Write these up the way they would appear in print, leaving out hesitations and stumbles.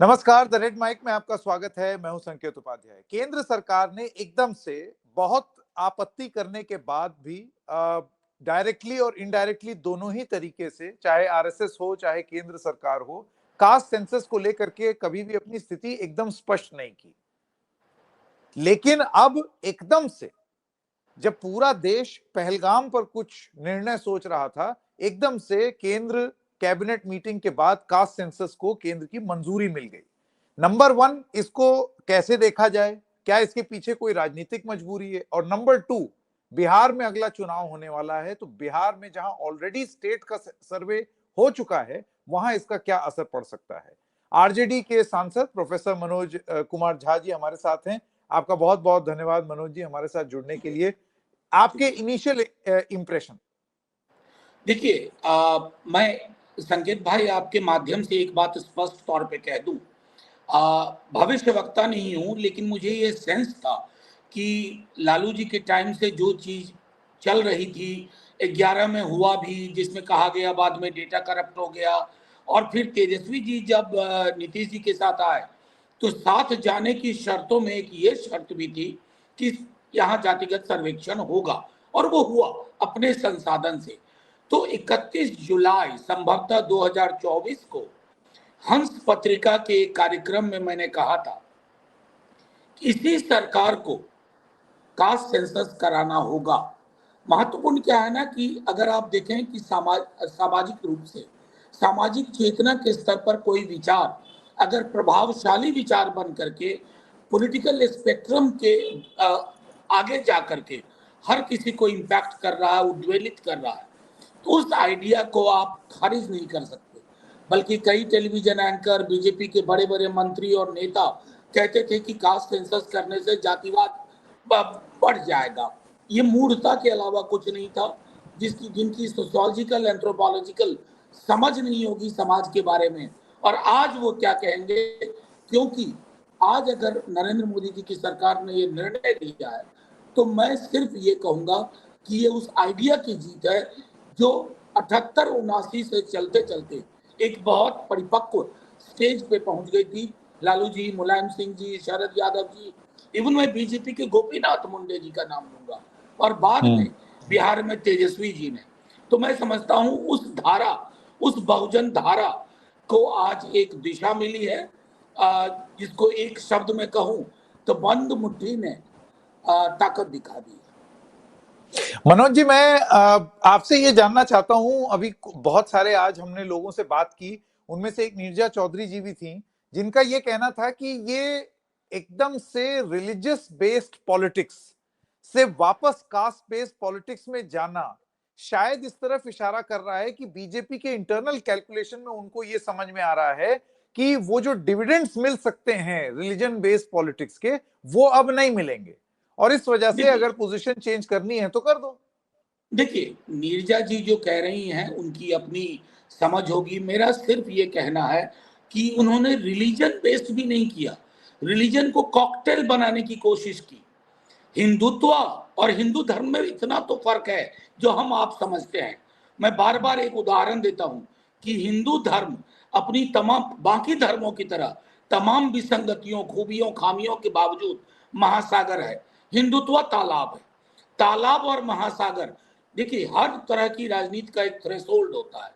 नमस्कार, the red mic में आपका स्वागत है। मैं हूं संकेत उपाध्याय। केंद्र सरकार ने एकदम से बहुत आपत्ति करने के बाद भी डायरेक्टली और इनडायरेक्टली दोनों ही तरीके से, चाहे आरएसएस हो चाहे केंद्र सरकार हो, कास्ट सेंसस को लेकर के कभी भी अपनी स्थिति एकदम स्पष्ट नहीं की। लेकिन अब एकदम से जब पूरा देश पहलगाम पर कुछ निर्णय सोच रहा था, एकदम से केंद्र कैबिनेट मीटिंग के बाद कास्ट सेंसस को केंद्र की मंजूरी मिल गई। नंबर 1, इसको कैसे देखा जाए? क्या इसके पीछे कोई राजनीतिक मजबूरी है? और नंबर 2, बिहार में अगला चुनाव होने वाला है, तो बिहार में जहां ऑलरेडी स्टेट का सर्वे हो चुका है, वहां इसका क्या असर पड़ सकता है? आरजेडी के सांसद प्रोफेसर मनोज कुमार झा जी हमारे साथ हैं। आपका बहुत बहुत धन्यवाद मनोज जी हमारे साथ जुड़ने के लिए। आपके इनिशियल इंप्रेशन? देखिए, मैं संकेत भाई आपके माध्यम से एक बात स्पष्ट तौर पे कह दूं। भविष्यवक्ता नहीं हूं, लेकिन मुझे ये सेंस था कि लालू जी के टाइम से जो चीज चल रही थी, 11 में हुआ भी, जिसमें कहा गया बाद में डेटा करप्ट हो गया, और फिर तेजस्वी जी जब नीतीश जी के साथ आए तो साथ जाने की शर्तों में एक ये शर्त भी थी कि यहाँ जातिगत सर्वेक्षण होगा, और वो हुआ अपने संसाधन से। तो 31 जुलाई संभवतः 2024 को हंस पत्रिका के एक कार्यक्रम में मैंने कहा था कि इसी सरकार को कास्ट सेंसस कराना होगा। महत्वपूर्ण क्या है ना कि अगर आप देखें कि सामाजिक रूप से, सामाजिक चेतना के स्तर पर कोई विचार अगर प्रभावशाली विचार बन करके पॉलिटिकल स्पेक्ट्रम के आगे जा करके हर किसी को इम्पैक्ट कर रहा है, उद्वेलित कर रहा है, तो उस आइडिया को आप खारिज नहीं कर सकते। बल्कि कई टेलीविजन एंकर, बीजेपी के बड़े बड़े मंत्री और नेता कहते थे कि कास्ट सेंसस करने से जातिवाद बढ़ जाएगा। ये मूर्खता के अलावा कुछ नहीं था। जिनकी सोशियोलॉजिकल, एंथ्रोपोलॉजिकल समझ नहीं होगी समाज के बारे में, और आज वो क्या कहेंगे, क्योंकि आज अगर नरेंद्र मोदी जी की सरकार ने ये निर्णय लिया है तो मैं सिर्फ ये कहूंगा कि ये उस आइडिया की जीत है जो 78-79 से चलते चलते एक बहुत परिपक्व स्टेज पे पहुंच गई थी। लालू जी, मुलायम सिंह जी, शरद यादव जी, इवन मैं बीजेपी के गोपीनाथ मुंडे जी का नाम लूंगा, और बाद में बिहार में तेजस्वी जी ने। तो मैं समझता हूं उस धारा, उस बहुजन धारा को आज एक दिशा मिली है, जिसको एक शब्द में कहूं तो बंद मुट्ठी ने ताकत दिखा दी। मनोज जी, मैं आपसे ये जानना चाहता हूं, अभी बहुत सारे आज हमने लोगों से बात की, उनमें से एक नीरजा चौधरी जी भी थी जिनका ये कहना था कि ये एकदम से रिलीजियस बेस्ड पॉलिटिक्स से वापस कास्ट बेस्ड पॉलिटिक्स में जाना शायद इस तरफ इशारा कर रहा है कि बीजेपी के इंटरनल कैलकुलेशन में उनको ये समझ में आ रहा है कि वो जो डिविडेंड्स मिल सकते हैं रिलीजन बेस्ड पॉलिटिक्स के, वो अब नहीं मिलेंगे, और इस वजह से अगर पोजीशन चेंज करनी है तो कर दो। देखिए, नीरजा जी जो कह रही हैं उनकी अपनी समझ होगी। मेरा सिर्फ ये कहना है कि उन्होंने रिलीजन बेस्ड भी नहीं किया, रिलीजन को कॉकटेल बनाने की कोशिश की। हिंदुत्व और हिंदू धर्म में इतना तो फर्क है जो हम आप समझते हैं। मैं बार बार एक उदाहरण देता हूं कि हिंदू धर्म अपनी तमाम बाकी धर्मों की तरह तमाम विसंगतियों, खूबियों, खामियों के बावजूद महासागर है। हिंदुत्व तालाब है। तालाब और महासागर, देखिए हर तरह की राजनीति का एक थ्रेशोल्ड होता है,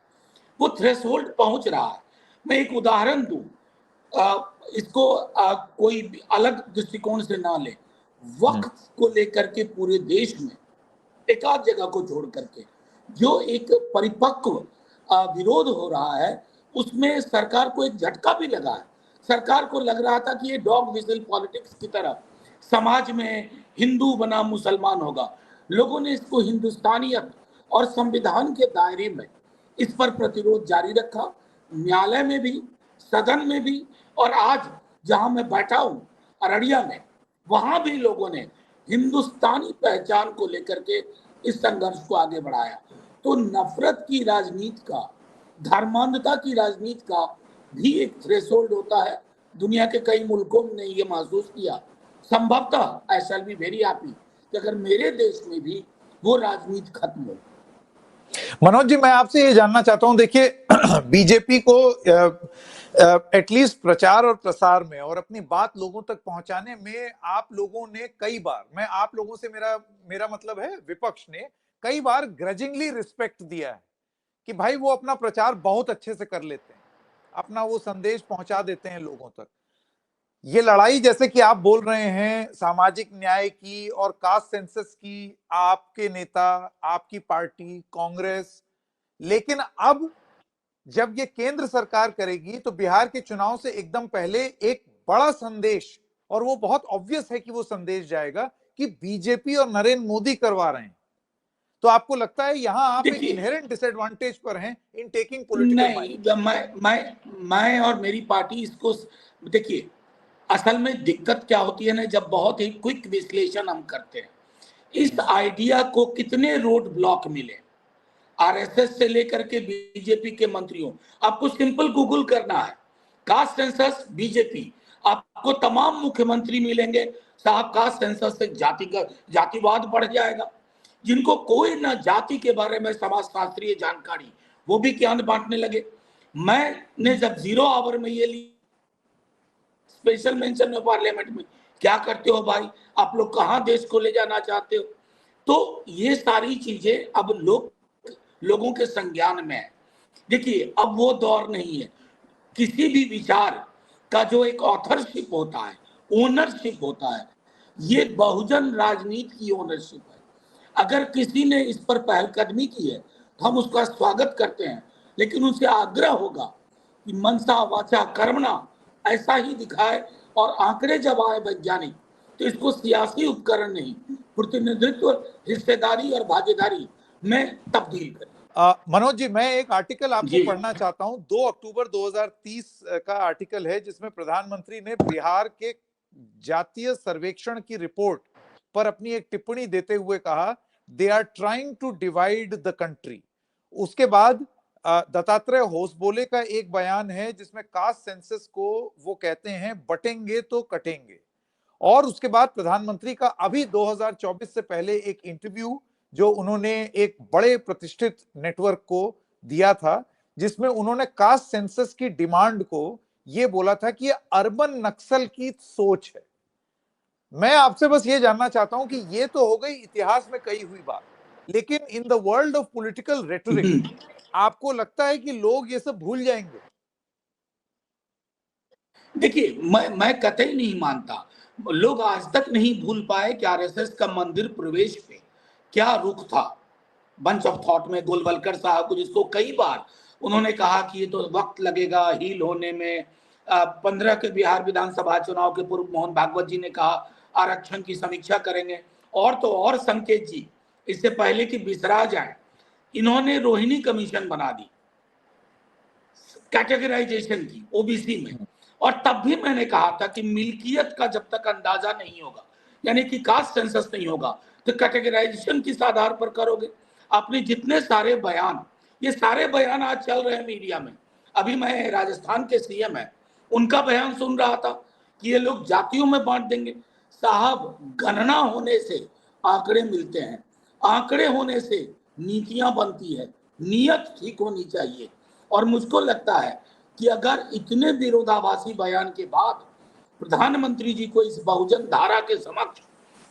वो थ्रेशोल्ड पहुंच रहा है। मैं एक उदाहरण दूं, इसको कोई अलग दृष्टिकोण से ना ले। वक्त को लेकर के पूरे देश में एक आध जगह को छोड़ करके जो एक परिपक्व विरोध हो रहा है, उसमें सरकार को एक झटका भी लगा है। सरकार को लग रहा था कि ये डॉग विजिल पॉलिटिक्स की तरह समाज में हिंदू बना मुसलमान होगा। लोगों ने इसको हिंदुस्तानियत और संविधान के दायरे में इस पर प्रतिरोध जारी रखा, न्यायालय में भी, सदन में भी, और आज जहां मैं बैठा हूं अररिया में, वहां भी लोगों ने हिंदुस्तानी पहचान को लेकर के इस संघर्ष को आगे बढ़ाया। तो नफरत की राजनीति का, धर्मांधता की राजनीति का भी एक थ्रेशोल्ड होता है। दुनिया के कई मुल्कों ने ये महसूस किया। संभवतः आई शैल बी वेरी हैप्पी कि अगर मेरे देश में भी वो राजनीति खत्म हो। मनोज जी, मैं आपसे ये जानना चाहता हूं, देखिए बीजेपी को एटलीस्ट प्रचार और प्रसार में और अपनी बात लोगों तक पहुंचाने में आप लोगों ने कई बार, मैं आप लोगों से मेरा मेरा मतलब है विपक्ष ने कई बार ग्रजिंगली रिस्पेक्ट दिया है कि भाई वो अपना प्रचार बहुत अच्छे से कर लेते हैं, अपना वो संदेश पहुंचा देते हैं लोगों तक। ये लड़ाई जैसे कि आप बोल रहे हैं सामाजिक न्याय की और कास्ट सेंसस की, आपके नेता, आपकी पार्टी कांग्रेस, लेकिन अब जब ये केंद्र सरकार करेगी तो बिहार के चुनाव से एकदम पहले एक बड़ा संदेश, और वो बहुत ऑब्वियस है कि वो संदेश जाएगा कि बीजेपी और नरेंद्र मोदी करवा रहे हैं। तो आपको लगता है यहां आप एक देखिए, इनहेरेंट डिसएडवांटेज पर हैं इन टेकिंग पॉलिटिकल नहीं, माइलेज? मैं और मेरी पार्टी इसको, देखिए, असल में दिक्कत क्या होती है ना, जब बहुत ही क्विक विश्लेषण हम करते हैं, इस आइडिया को कितने रोड ब्लॉक मिले आरएसएस से लेकर के बीजेपी के मंत्रियों। आपको सिंपल गूगल करना है, कास्ट सेंसस बीजेपी, आपको तमाम मुख्यमंत्री मिलेंगे, साहब कास्ट सेंसस से जातिवाद बढ़ जाएगा। जिनको कोई ना जाति के बारे में समाजशास्त्रीय जानकारी, वो भी ज्ञान बांटने लगे। मैंने जब 0 आवर में ये ली, स्पेशल मेंशन में पार्लियामेंट में, क्या करते हो भाई, आप लोग कहां देश को ले जाना चाहते हो? तो ये सारी चीजें अब लोगों के संज्ञान में है। देखिए, अब वो दौर नहीं है। किसी भी विचार का जो एक ऑथरशिप होता है, ओनरशिप होता है, ये बहुजन राजनीति की ओनरशिप है। अगर किसी ने इस पर पहलकदमी की है तो हम उसका स्वागत करते हैं, लेकिन उनसे आग्रह होगा कि मनसा वाचा कर्मणा ऐसा ही दिखाए, और आंकड़े जब आए वैज्ञानिक, तो इसको सियासी उपकरण नहीं, प्रतिनिधित्व, हिस्सेदारी और भागीदारी में तब्दील करें। मनोज जी, मैं एक आर्टिकल आपको जी, पढ़ना चाहता हूं। 2 अक्टूबर 2030 का आर्टिकल है जिसमें प्रधानमंत्री ने बिहार के जातीय सर्वेक्षण की रिपोर्ट पर अपनी एक टिप्पणी देते हुए कहा, they are trying to divide the country. उसके बाद दत्तात्रेय होसबोले का एक बयान है जिसमें कास्ट सेंसस को वो कहते हैं बटेंगे तो कटेंगे। और उसके बाद प्रधानमंत्री का अभी 2024 से पहले एक इंटरव्यू जो उन्होंने एक बड़े प्रतिष्ठित नेटवर्क को दिया था, जिसमें उन्होंने कास्ट सेंसस की डिमांड को ये बोला था कि ये अर्बन नक्सल की सोच है। मैं आपसे बस ये जानना चाहता हूं कि ये तो हो गई इतिहास में कही हुई बात, लेकिन in the world of political rhetoric आपको लगता है कि लोग ये सब भूल जाएंगे? देखिए, मैं कतई नहीं मानता। लोग आज तक नहीं भूल पाए कि आरएसएस का मंदिर प्रवेश पे क्या रुख था। बंच ऑफ थॉट में गोलवलकर साहब को, जिसको कई बार उन्होंने कहा कि ये तो वक्त लगेगा हील होने में। 15 के बिहार विधानसभा चुनाव के पूर्व मोहन भागवत जी ने कहा आरक्षण की समीक्षा करेंगे। और तो और संकेत जी, इससे पहले कि बिसरा जाए, इन्होंने रोहिणी कमीशन बना दी कैटेगराइजेशन की ओबीसी में। और तब भी मैंने कहा था कि मिल्कियत का जब तक अंदाजा नहीं होगा, यानी कि कास्ट सेंसस नहीं होगा, तो कैटेगराइजेशन किस आधार पर करोगे? आपने जितने सारे बयान, ये सारे बयान आज चल रहे हैं मीडिया में। अभी मैं राजस्थान के सीएम है, उनका बयान सुन रहा था कि ये लोग जातियों में बांट देंगे। साहब, गणना होने से आंकड़े मिलते हैं, आंकड़े होने से नीतियां बनती है, नीयत ठीक होनी चाहिए। और मुझको लगता है कि अगर इतने विरोधाभासी बयान के बाद प्रधानमंत्री जी को इस बहुजन धारा के समक्ष,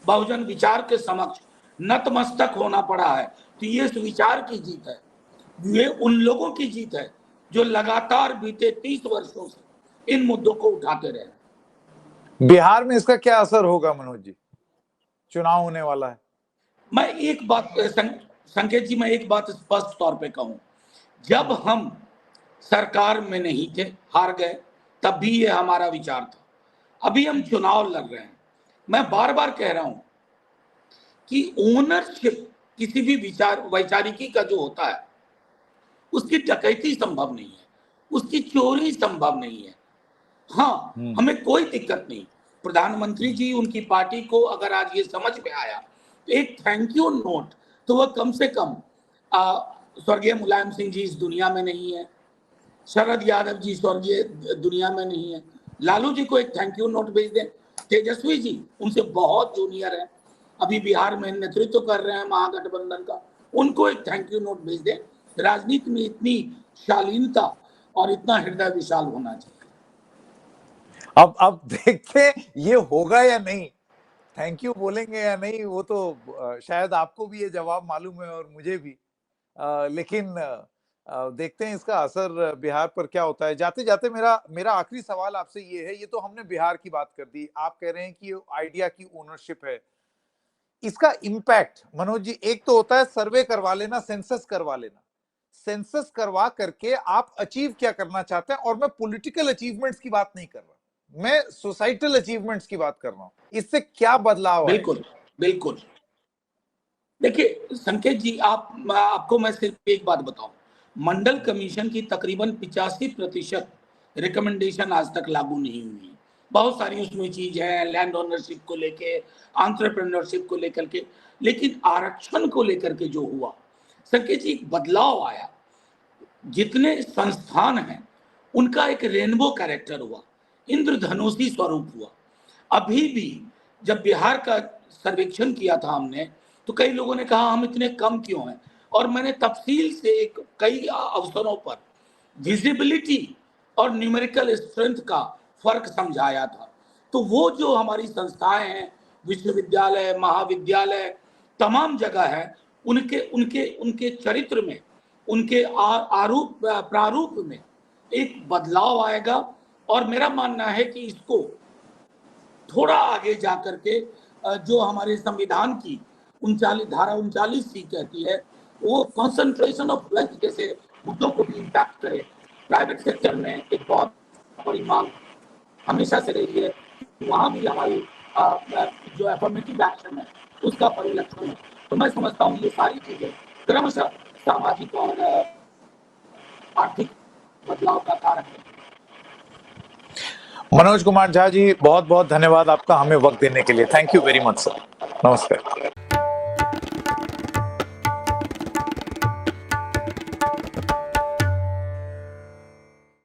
बहुजन विचार के समक्ष नतमस्तक होना पड़ा है, तो ये इस विचार की जीत है, ये उन लोगों की जीत है जो लगातार बीते 30 वर्षों से इन मुद्दों को उठाते रहे। बिहार में इसका क्या असर होगा मनोज जी? चुनाव होने वाला है। मैं एक बात संकेत जी, मैं एक बात स्पष्ट तौर पे कहूं, जब हम सरकार में नहीं थे, हार गए, तब भी ये हमारा विचार था। अभी हम चुनाव लड़ रहे हैं, मैं बार बार कह रहा हूं कि ओनरशिप किसी भी वैचारिकी का जो होता है, उसकी डकैती संभव नहीं है, उसकी चोरी संभव नहीं है। हाँ, हमें कोई दिक्कत नहीं। प्रधानमंत्री जी, उनकी पार्टी को अगर आज ये समझ में आया तो एक थैंक यू नोट तो वह कम से कम, स्वर्गीय मुलायम सिंह जी इस दुनिया में नहीं है, शरद यादव जी स्वर्गीय दुनिया में नहीं है, लालू जी को एक थैंक यू नोट भेज दें। तेजस्वी जी उनसे बहुत जूनियर है, अभी बिहार में नेतृत्व कर रहे हैं महागठबंधन का, उनको एक थैंक यू नोट भेज दें। राजनीति में इतनी शालीनता और इतना हृदय विशाल होना चाहिए। अब देखते हैं ये होगा या नहीं, थैंक यू बोलेंगे या नहीं, वो तो शायद आपको भी ये जवाब मालूम है और मुझे भी। लेकिन देखते हैं इसका असर बिहार पर क्या होता है। जाते-जाते मेरा मेरा आखिरी सवाल आपसे ये है, ये तो हमने बिहार की बात कर दी। आप कह रहे हैं कि आइडिया की ओनरशिप है। इसका इम्पैक्ट मनोज जी, एक तो होता है सर्वे करवा लेना, सेंसस करवा लेना। सेंसस करवा करके आप अचीव क्या करना चाहते हैं, और मैं पॉलिटिकल अचीवमेंट्स की बात नहीं कर रहा, मैं सोसाइटल अचीवमेंट्स की बात कर रहा हूं। इससे क्या बदलाव आएगा? बिल्कुल, बिल्कुल। देखिए संकेत जी, आपको मैं सिर्फ एक बात बताऊं, मंडल कमीशन की तकरीबन 85% रिकमेंडेशन आज तक लागू नहीं हुई। बहुत सारी उसमें चीज है, लैंड ओनरशिप को लेके, एंटरप्रेन्योरशिप को लेकर के, लेकिन आरक्षण को लेकर के जो हुआ संकेत जी, एक बदलाव आया। जितने संस्थान हैं उनका एक रेनबो कैरेक्टर हुआ, इंद्रधनुषी स्वरूप हुआ। अभी भी जब बिहार का सर्वेक्षण किया था हमने, तो कई लोगों ने कहा हम इतने कम क्यों हैं, और मैंने तफसील से कई अवसरों पर विजिबिलिटी और न्यूमेरिकल स्ट्रेंथ का फर्क समझाया था। तो वो जो हमारी संस्थाएं हैं, विश्वविद्यालय, महाविद्यालय, तमाम जगह है, उनके उनके उनके चरित्र में, उनके आरूप प्रारूप में एक बदलाव आएगा। और मेरा मानना है कि इसको थोड़ा आगे जा करके जो हमारे संविधान की 39 धारा 39 कहती है, वो कंसंट्रेशन ऑफ वेल्थ जैसे मुद्दों को भी इम्पैक्ट करे। प्राइवेट सेक्टर में एक बहुत बड़ी मांग हमेशा से रही है, वहाँ भी हमारी जो एफर्मेटिव एक्शन है उसका परिलक्षण है। तो मैं समझता हूँ ये सारी चीजें क्रमशः सामाजिक और आर्थिक बदलाव का कारण है। मनोज कुमार झा जी, बहुत बहुत धन्यवाद आपका हमें वक्त देने के लिए। Thank you very much sir. नमस्कार।